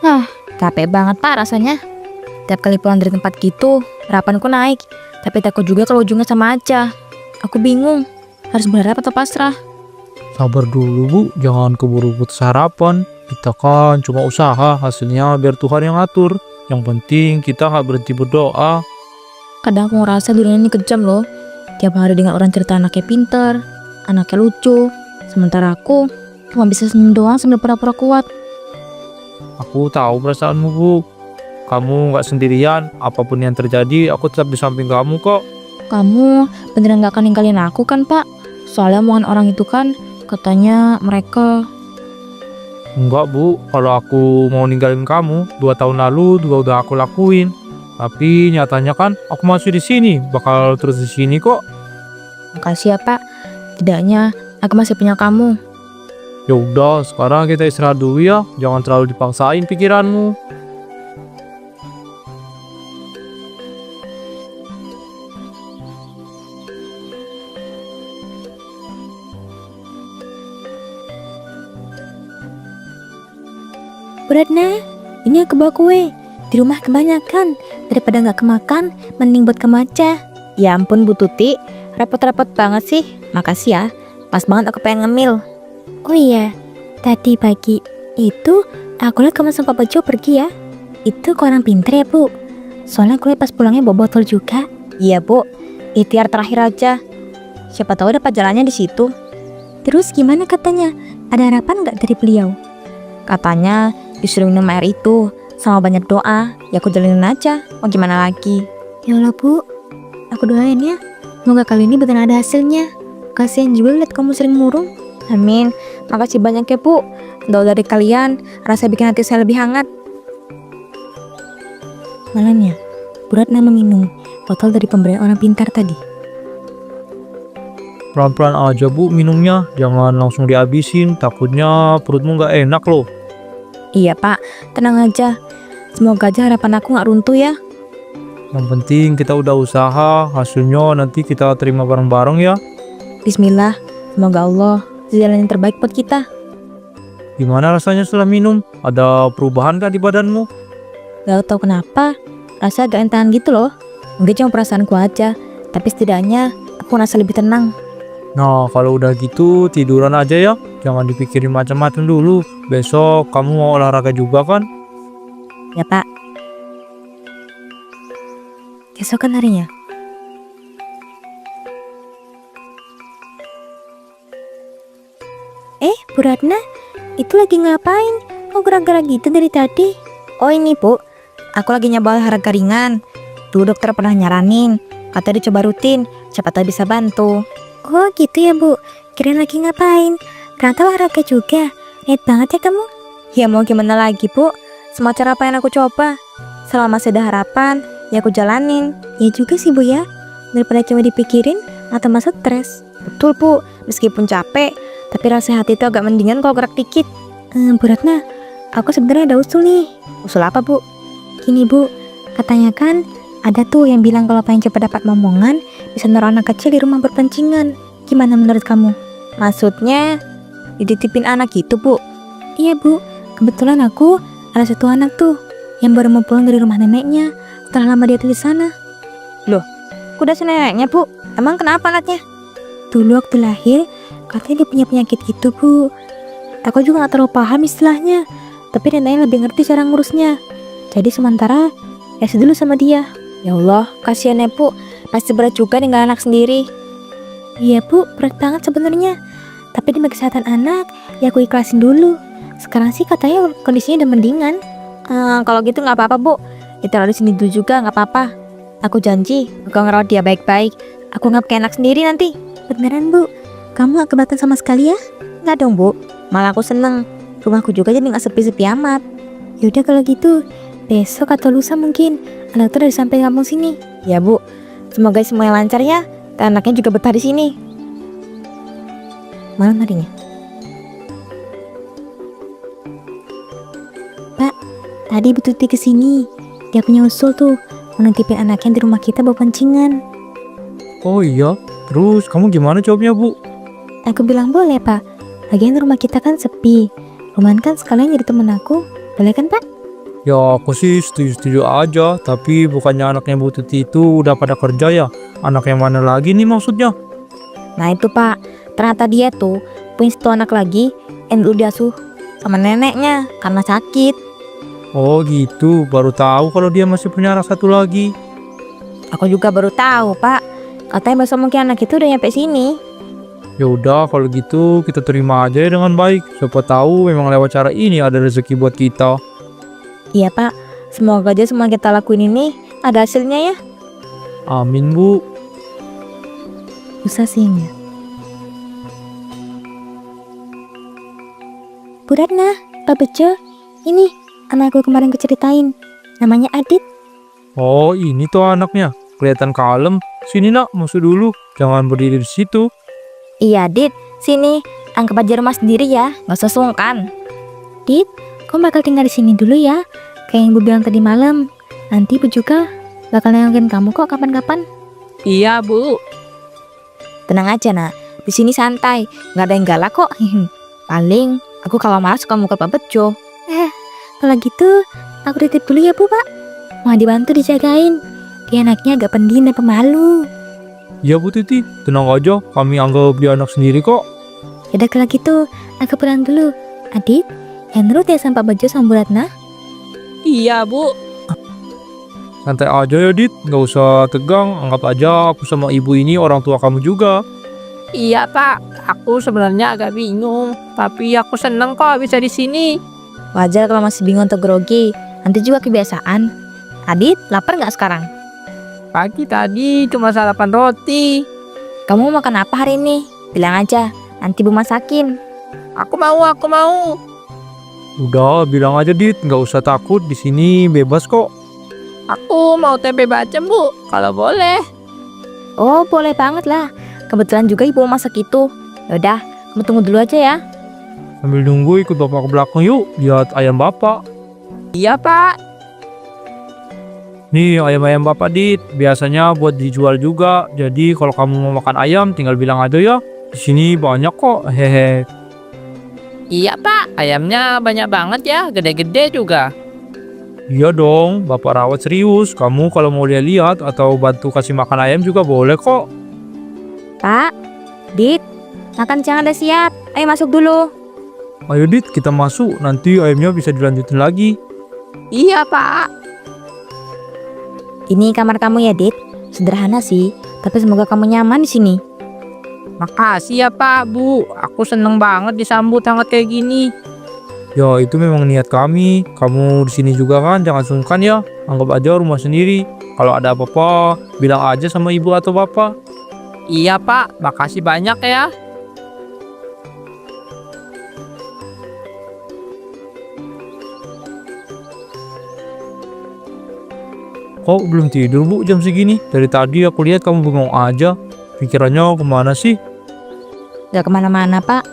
Hah, capek banget Pak rasanya. Tiap kali pulang dari tempat gitu, harapanku naik. Tapi takut juga kalau ujungnya sama aja. Aku bingung, harus berharap atau pasrah. Sabar dulu Bu, jangan keburu putus harapan. Kita kan cuma usaha, hasilnya biar Tuhan yang atur. Yang penting kita gak berhenti berdoa. Kadang aku ngerasa dunia ini kejam loh. Tiap hari dengar orang cerita anaknya pinter, anaknya lucu. Sementara aku cuma bisa senyum doang sambil pura-pura kuat. Aku tahu perasaanmu Bu. Kamu gak sendirian, apapun yang terjadi aku tetap di samping kamu kok. Kamu beneran gak akan ninggalin aku kan Pak? Soalnya omongan orang itu kan katanya mereka... Enggak Bu, kalau aku mau ninggalin kamu 2 tahun lalu juga udah aku lakuin. Tapi nyatanya kan aku masih di sini, bakal terus di sini kok. Makasih ya Pak, tidaknya aku masih punya kamu. Ya udah, sekarang kita istirahat dulu ya. Jangan terlalu dipaksain pikiranmu. Bu Ratna, ini aku bawa kue. Di rumah kebanyakan, daripada nggak kemakan, mending buat kamu aja. Ya ampun Bu Tuti, repot-repot banget sih. Makasih ya, pas banget aku pengen ngemil. Oh iya, tadi pagi itu aku lihat kamu sama Papa Jo pergi ya. Itu kok orang pinter ya Bu. Soalnya aku lihat pas pulangnya bawa botol juga. Iya Bu, ikhtiar terakhir aja. Siapa tahu dapat jalannya di situ. Terus gimana katanya? Ada harapan nggak dari beliau? Katanya disuruh minum air itu sama banyak doa. Ya aku jalanin aja, mau gimana lagi. Ya Allah Bu, aku doain ya. Semoga kali ini beneran ada hasilnya. Kasian juga lihat kamu sering murung. Amin, makasih banyak ya Bu. Doa dari kalian, rasa bikin hati saya lebih hangat. Malamnya, Bu Ratna meminum botol dari pemberian orang pintar tadi. Pelan-pelan aja Bu minumnya, jangan langsung dihabisin, takutnya perutmu gak enak loh. Iya Pak, tenang aja. Semoga aja harapan aku gak runtuh ya. Yang penting kita udah usaha, hasilnya nanti kita terima bareng-bareng ya. Bismillah, semoga Allah jalan yang terbaik buat kita. Gimana rasanya setelah minum? Ada perubahan gak di badanmu? Gak tau kenapa, rasa agak entahan gitu loh. Mungkin cuma perasaanku aja, tapi setidaknya aku rasa lebih tenang. Nah kalau udah gitu tiduran aja ya, jangan dipikirin macam-macam dulu. Besok kamu mau olahraga juga kan? Ya Pak. Keesokan harinya, Bu Ratna, itu lagi ngapain? Kok gerak-gerak gitu dari tadi? Oh ini Bu, aku lagi nyoba olahraga ringan. Dulu dokter pernah nyaranin, katanya dicoba rutin, siapa tahu bisa bantu. Oh gitu ya Bu, kirain lagi ngapain? Ternyata olahraga juga. Niat banget ya kamu. Ya mau gimana lagi Bu, semua cara apa yang aku coba. Selama masih ada harapan, ya aku jalanin. Ya juga sih Bu ya, daripada cuma dipikirin atau masa stres. Betul Bu, meskipun capek, tapi rasa hati itu agak mendingan kalau gerak dikit. Bu Ratna, aku sebenarnya ada usul nih. Usul apa Bu? Gini Bu, katanya kan ada tuh yang bilang kalau pengen cepat dapat momongan bisa naruh anak kecil di rumah berpancingan. Gimana menurut kamu? Maksudnya dititipin anak gitu Bu? Iya Bu, kebetulan aku ada satu anak tuh yang baru mau pulang dari rumah neneknya setelah lama dia tuh di sana. Kuda si neneknya Bu, emang kenapa anaknya? Dulu waktu lahir katanya dia punya penyakit gitu Bu. Aku juga gak terlalu paham istilahnya, tapi neneknya lebih ngerti cara ngurusnya. Jadi sementara ya dulu sama dia. Ya Allah, kasihan ya Bu, pasti berat juga tinggal anak sendiri. Iya Bu, berat banget sebenarnya. Tapi demi kesehatan anak, ya aku ikhlasin dulu. Sekarang sih katanya kondisinya udah mendingan. Kalau gitu nggak apa-apa Bu, kita di sini dulu juga nggak apa-apa. Aku janji, aku ngerawat dia baik-baik. Aku nggak kayak anak sendiri nanti. Beneran Bu, kamu gak keberatan sama sekali ya? Nggak dong Bu, malah aku seneng. Rumahku juga jadi nggak sepi-sepi amat. Yaudah kalau gitu, besok atau lusa mungkin anak tuh dari samping kampung sini. Ya Bu, semoga semuanya lancar ya. Dan anaknya juga betah di sini. Malam harinya, Pak, tadi Bu Tuti kesini. Dia punya usul tuh, mau nitipin anaknya di rumah kita bawa pancingan. Oh iya, terus kamu gimana jawabnya Bu? Aku bilang boleh Pak, lagian rumah kita kan sepi. Lumayan kan sekalian jadi temen aku. Boleh kan Pak? Ya aku sih setuju-setuju aja, tapi bukannya anaknya Bu Tuti itu udah pada kerja ya? Anak yang mana lagi nih maksudnya? Nah itu Pak, ternyata dia tuh punya satu anak lagi yang dulu diasuh sama neneknya karena sakit. Oh gitu, baru tahu kalau dia masih punya anak satu lagi. Aku juga baru tahu Pak, katanya besok mungkin anak itu udah nyampe sini. Ya udah kalau gitu kita terima aja ya dengan baik. Siapa tahu memang lewat cara ini ada rezeki buat kita. Iya Pak, semoga aja semua kita lakuin ini ada hasilnya ya. Amin Bu. Susah sih ya. Bu Ratna, Pak Bejo, ini anakku kemarin keceritain. Namanya Adit. Oh ini tuh anaknya, kelihatan kalem. Sini nak, masuk dulu. Jangan berdiri di situ. Iya Dit, sini anggap aja rumah sendiri ya, gak usah sungkan. Dit, kau bakal tinggal di sini dulu ya. Kayak yang Bu bilang tadi malam. Nanti Bu juga bakal nengokin kamu kok kapan-kapan. Iya, Bu. Tenang aja nak, di sini santai, nggak ada yang galak kok. Paling aku kalau marah suka mukul Pak Bejo. Kalau gitu, aku titip dulu ya Bu Pak. Mau dibantu dijagain. Dia anaknya agak pendiam dan pemalu. Ya Bu Titi, tenang aja. Kami anggap dia anak sendiri kok. Yaudah kalau gitu, aku pulang dulu. Adit, yang nurut ya sama Pak Bejo sama Bu Ratna. Iya, Bu. Santai aja ya Dit, nggak usah tegang. Anggap aja aku sama ibu ini orang tua kamu juga. Iya, Pak. Aku sebenarnya agak bingung, tapi aku seneng kok bisa di sini. Wajar kalau masih bingung atau grogi, nanti juga kebiasaan. Adit, lapar nggak sekarang? Pagi tadi cuma sarapan roti. Kamu mau makan apa hari ini? Bilang aja, nanti Bu masakin. Aku mau. Udah, bilang aja Dit, nggak usah takut. Di sini bebas kok. Aku mau tempe bacem, Bu. Kalau boleh. Oh, boleh banget lah. Kebetulan juga ibu masak itu. Yaudah, kamu tunggu dulu aja ya. Sambil nunggu ikut bapak ke belakang yuk. Lihat ayam bapak. Iya, Pak. Nih ayam-ayam bapak Dit. Biasanya buat dijual juga. Jadi kalau kamu mau makan ayam tinggal bilang aja ya. Di sini banyak kok. Hehe. Iya, Pak. Ayamnya banyak banget ya, gede-gede juga. Iya dong, bapak rawat serius. Kamu kalau mau lihat atau bantu kasih makan ayam juga boleh kok. Pak, Dit, makan siang udah siap. Ayo masuk dulu. Ayo Dit, kita masuk. Nanti ayamnya bisa dilanjutin lagi. Iya, Pak. Ini kamar kamu ya, Dit. Sederhana sih, tapi semoga kamu nyaman di sini. Makasih ya, Pak, Bu. Aku seneng banget disambut hangat kayak gini. Ya itu memang niat kami. Kamu di sini juga kan, jangan sungkan ya. Anggap aja rumah sendiri. Kalau ada apa-apa, bilang aja sama ibu atau bapak. Iya, Pak. Makasih banyak ya. Kok belum tidur Bu jam segini? Dari tadi aku lihat kamu bengong aja. Pikirannya kemana sih? Gak kemana-mana, Pak.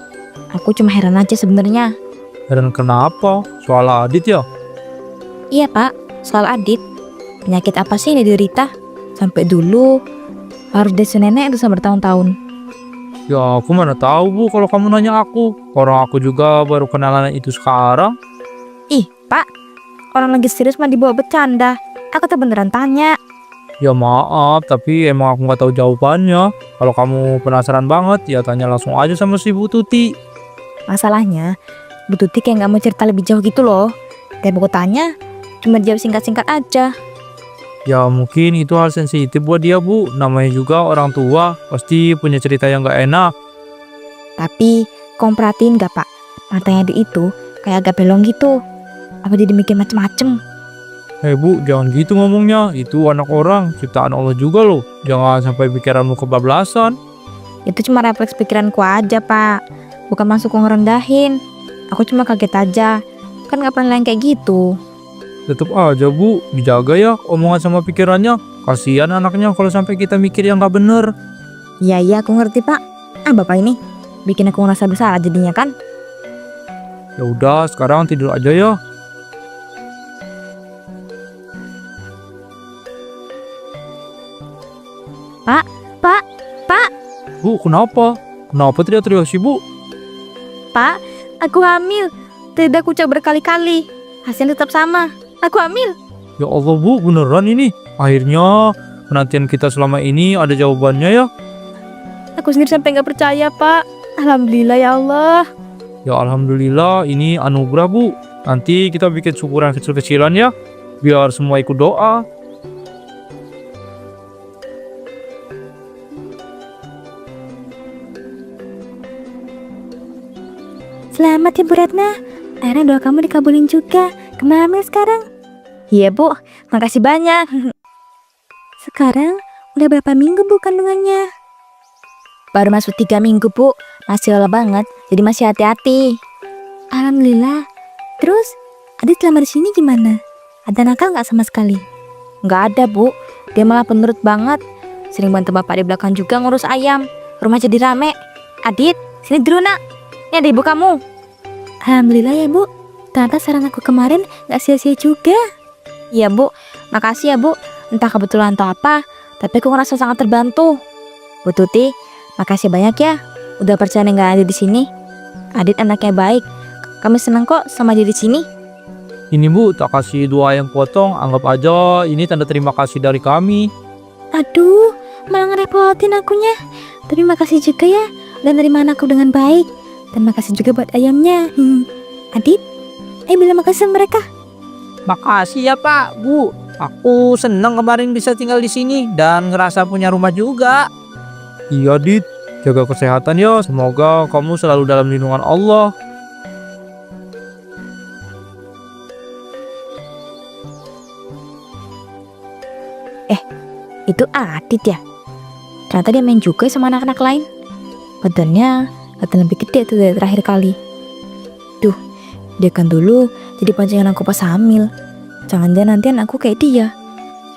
Aku cuma heran aja sebenarnya. Dan kenapa? Soal Adit ya? Iya, Pak. Soal Adit. Penyakit apa sih yang diderita? Sampai dulu harus desi nenek itu sampai bertahun-tahun. Ya aku mana tahu Bu kalau kamu nanya aku. Orang aku juga baru kenalan itu sekarang. Ih, Pak. Orang lagi serius mah dibawa bercanda. Aku tuh beneran tanya. Ya maaf, tapi emang aku nggak tahu jawabannya. Kalau kamu penasaran banget, ya tanya langsung aja sama si Bu Tuti. Masalahnya, Bu Tuti kayak gak mau cerita lebih jauh gitu loh. Dan aku tanya, cuma jawab singkat-singkat aja. Ya mungkin itu hal sensitif buat dia Bu. Namanya juga orang tua, pasti punya cerita yang nggak enak. Tapi, kamu perhatiin gak, Pak? Matanya dia itu kayak agak belong gitu. Apa dia mikir macem-macem? Bu, jangan gitu ngomongnya. Itu anak orang, ciptaan Allah juga loh. Jangan sampai pikiranmu kebablasan. Itu cuma refleks pikiranku aja, Pak. Bukan masuk ngerendahin. Aku cuma kaget aja. Kan gak pernah yang kayak gitu. Tetep aja Bu, dijaga ya omongan sama pikirannya. Kasihan anaknya kalau sampai kita mikir yang nggak bener. Iya, aku ngerti, Pak. Bapak ini bikin aku ngerasa bersalah jadinya kan. Ya udah, sekarang tidur aja ya. Pak, Bu, kenapa? Kenapa teriak-teriak sih Bu? Pak, aku hamil. Tidak aku coba berkali-kali. Hasilnya tetap sama. Aku hamil. Ya Allah Bu, beneran ini. Akhirnya penantian kita selama ini ada jawabannya ya. Aku sendiri sampai nggak percaya, Pak. Alhamdulillah ya Allah. Ya Alhamdulillah, ini anugerah Bu. Nanti kita bikin syukuran kecil-kecilan ya, biar semua ikut doa. Selamat ya Bu Retna. Akhirnya doa kamu dikabulin juga. Kamu hamil sekarang. Iya Bu, makasih banyak. Sekarang udah berapa minggu Bu kandungannya? Baru masuk 3 minggu Bu, masih lelah banget, jadi masih hati-hati. Alhamdulillah. Terus Adit selama di sini gimana? Ada nakal nggak sama sekali? Nggak ada Bu, dia malah penurut banget. Sering bantu bapak di belakang juga ngurus ayam. Rumah jadi rame. Adit, sini dulu nak. Ini ada ibu kamu. Alhamdulillah ya Bu. Ternyata saran aku kemarin nggak sia-sia juga. Iya Bu, makasih ya Bu. Entah kebetulan atau apa, tapi aku ngerasa sangat terbantu. Bu Tuti, makasih banyak ya. Udah percaya nggak ada di sini. Adit anaknya baik. Kami senang kok sama dia di sini. Ini Bu, tak kasih doa yang potong, anggap aja ini tanda terima kasih dari kami. Aduh, malah ngerepotin akunya. Tapi makasih juga ya udah nerima anakku dengan baik. Dan makasih juga buat ayamnya. Adit, ayo bilang makasih sama mereka. Makasih ya Pak, Bu. Aku senang kemarin bisa tinggal di sini dan ngerasa punya rumah juga. Iya Dit, jaga kesehatan ya, semoga kamu selalu dalam lindungan Allah. Itu Adit ya? Ternyata dia main juga sama anak-anak lain. Badannya kelihatan lebih gede tuh dari terakhir kali. Duh, dia kan dulu jadi pancingan aku pas hamil. Jangan-jangan nanti aku kayak dia.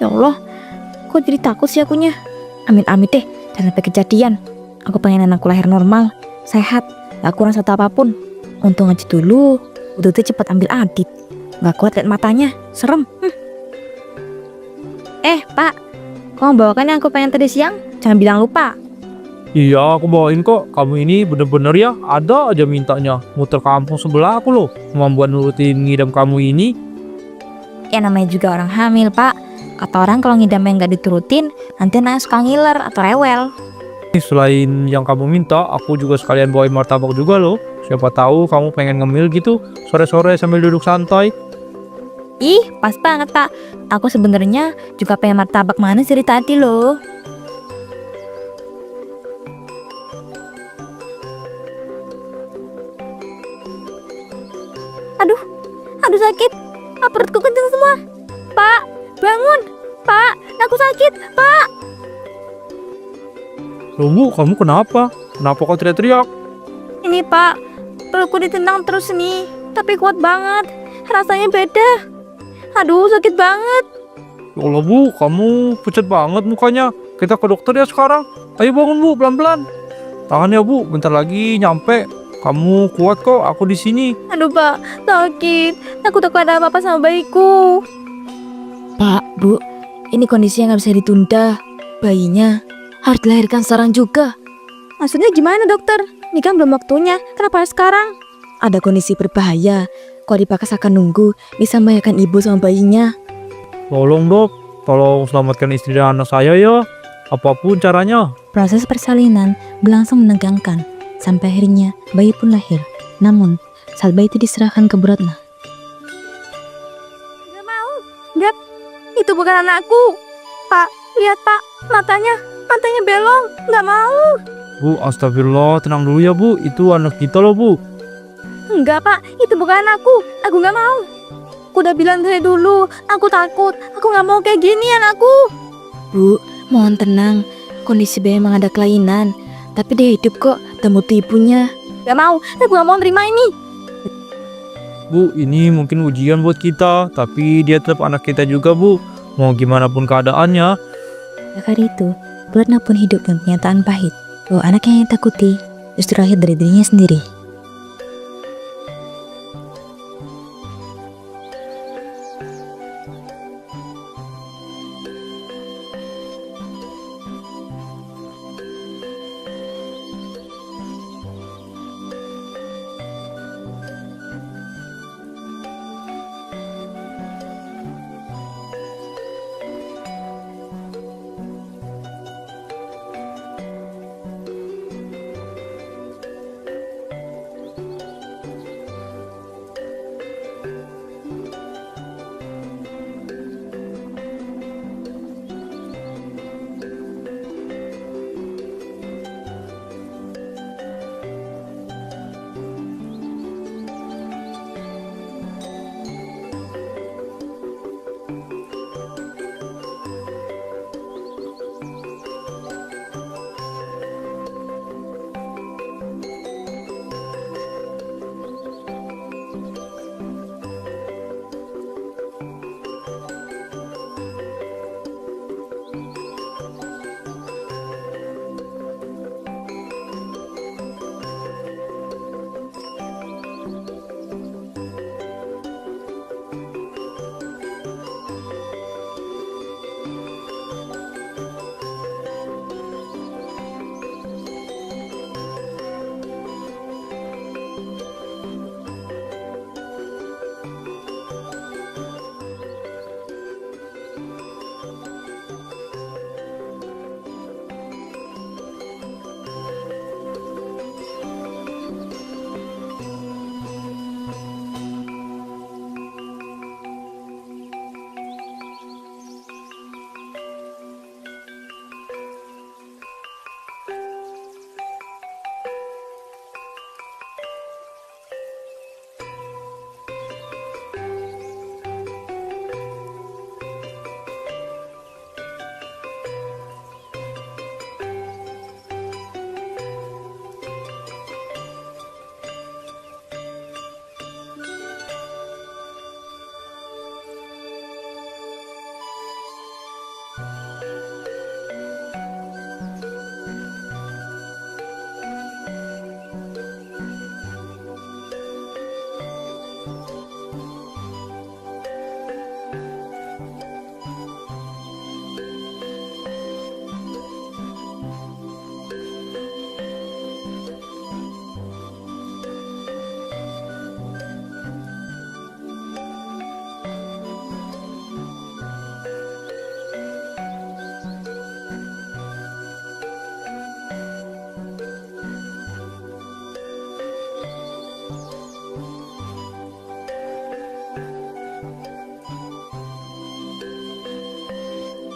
Ya Allah, kok jadi takut sih akunya. Amit-amit deh, jangan sampai kejadian. Aku pengen anakku lahir normal, sehat, gak kurang satu apapun. Untung aja dulu, udah cepat ambil Adit. Gak kuat liat matanya, serem. Pak, kamu bawakan yang aku pengen tadi siang? Jangan bilang lupa. Iya, aku bawain kok. Kamu ini bener-bener ya, ada aja mintanya. Muter kampung sebelah aku loh, kemampuan nurutin ngidam kamu ini. Ya namanya juga orang hamil, Pak. Kata orang kalau ngidamnya nggak diturutin, nanti anaknya suka ngiler atau rewel. Selain yang kamu minta, aku juga sekalian bawain martabak juga loh. Siapa tahu kamu pengen ngemil gitu, sore-sore sambil duduk santai. Ih, pas banget, Pak. Aku sebenarnya juga pengen martabak manis dari tadi loh. Aduh sakit. Perutku kenceng semua. Pak, bangun. Pak, aku sakit. Pak. Loh Bu, kamu kenapa? Kenapa kau teriak-teriak? Ini Pak, perutku ditendang terus nih. Tapi kuat banget. Rasanya beda. Aduh, sakit banget. Ya Allah Bu, kamu pucat banget mukanya. Kita ke dokter ya sekarang. Ayo bangun Bu, pelan-pelan. Tangannya Bu, bentar lagi nyampe. Kamu kuat kok, aku di sini. Aduh Pak, sakit. Aku takut ada apa-apa sama bayiku. Pak, Bu, ini kondisinya nggak bisa ditunda. Bayinya harus dilahirkan sekarang juga. Maksudnya gimana dokter? Ini kan belum waktunya, kenapa harus sekarang? Ada kondisi berbahaya. Kalau dipaksakan nunggu, bisa membahayakan ibu sama bayinya. Tolong dok, tolong selamatkan istri dan anak saya ya. Apapun caranya. Proses persalinan berlangsung menegangkan. Sampai akhirnya bayi pun lahir. Namun saat bayi itu diserahkan ke Bu Retna, Gak mau. Gak, itu bukan anakku. Pak, lihat Pak, matanya belong. Gak mau. Bu, astagfirullah, tenang dulu ya Bu. Itu anak kita loh Bu. Enggak Pak, itu bukan anakku. Aku gak mau. Aku udah bilang dari dulu, aku takut. Aku gak mau kayak gini anakku. Bu, mohon tenang. Kondisi bayi emang ada kelainan. Tapi dia hidup kok, dan butuh ibunya. Gak mau, aku gak mau terima ini. Bu, ini mungkin ujian buat kita. Tapi dia tetap anak kita juga Bu. Mau gimana pun keadaannya. Kali itu Bu Retna pun hidup dengan kenyataan pahit bahwa anak yang ditakuti justru lahir dari dirinya sendiri.